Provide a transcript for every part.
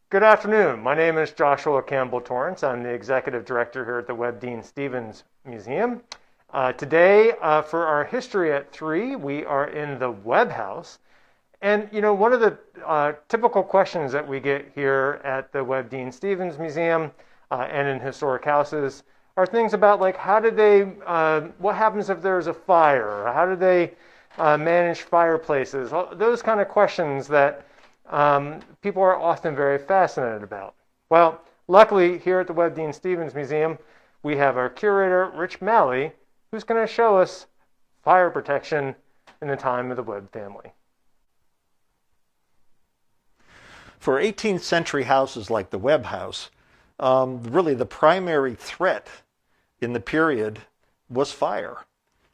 Good afternoon. My name is Joshua Campbell Torrance. I'm the executive director here at the Webb Dean Stevens Museum. Today, for our History at 3, we are in the Webb House. And, one of the typical questions that we get here at the Webb Dean Stevens Museum and in historic houses are things about like what happens if there's a fire? How do they manage fireplaces? Those kind of questions that people are often very fascinated about. Well, luckily here at the Webb Dean Stevens Museum, we have our curator, Rich Malley, who's going to show us fire protection in the time of the Webb family. For 18th century houses like the Webb House, really the primary threat in the period was fire.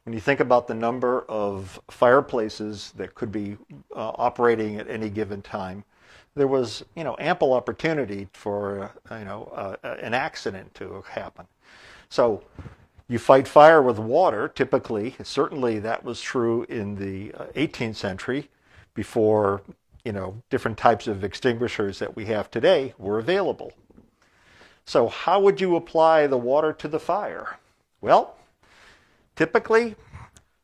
When you think about the number of fireplaces that could be operating at any given time, there was, ample opportunity for, an accident to happen. So you fight fire with water, typically. Certainly that was true in the 18th century before, different types of extinguishers that we have today were available. So how would you apply the water to the fire? Well, typically,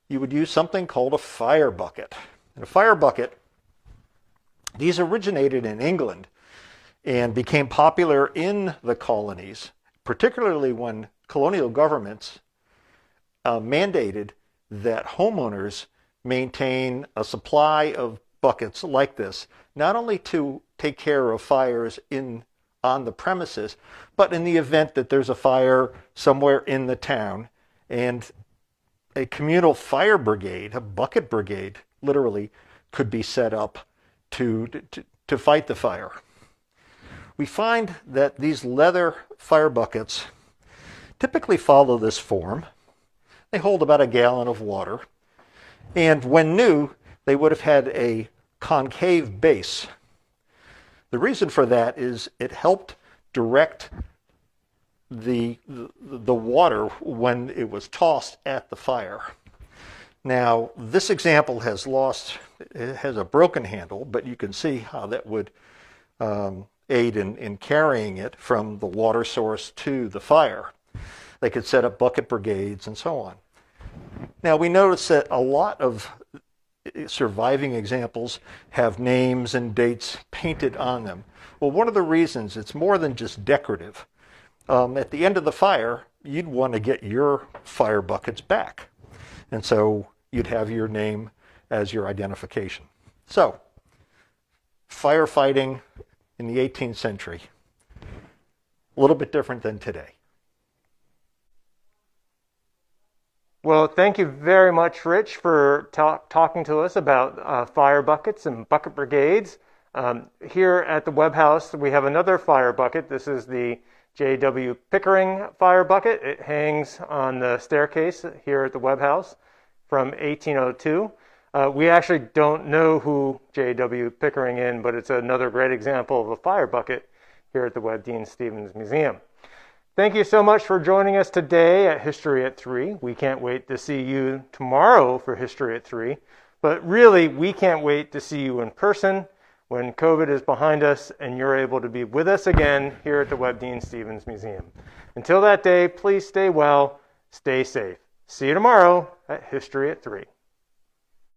you would use something called a fire bucket. And a fire bucket, these originated in England and became popular in the colonies, particularly when colonial governments mandated that homeowners maintain a supply of buckets like this, not only to take care of fires on the premises, but in the event that there's a fire somewhere in the town, and a communal fire brigade, a bucket brigade, literally, could be set up to fight the fire. We find that these leather fire buckets typically follow this form. They hold about a gallon of water, and when new, they would have had a concave base. The reason for that is it helped direct the water when it was tossed at the fire. Now, this example has a broken handle, but you can see how that would aid in carrying it from the water source to the fire. They could set up bucket brigades and so on. Now, we notice that a lot of surviving examples have names and dates painted on them. Well, one of the reasons it's more than just decorative. At the end of the fire, you'd want to get your fire buckets back. And so you'd have your name as your identification. So, firefighting in the 18th century, a little bit different than today. Well, thank you very much, Rich, for talking to us about fire buckets and bucket brigades. Here at the Webb House, we have another fire bucket. This is the J.W. Pickering fire bucket. It hangs on the staircase here at the Webb House from 1802. We actually don't know who J.W. Pickering is, but it's another great example of a fire bucket here at the Webb Dean Stevens Museum. Thank you so much for joining us today at History at 3. We can't wait to see you tomorrow for History at 3. But really, we can't wait to see you in person when COVID is behind us and you're able to be with us again here at the Webb Dean Stevens Museum. Until that day, please stay well, stay safe. See you tomorrow at History at 3.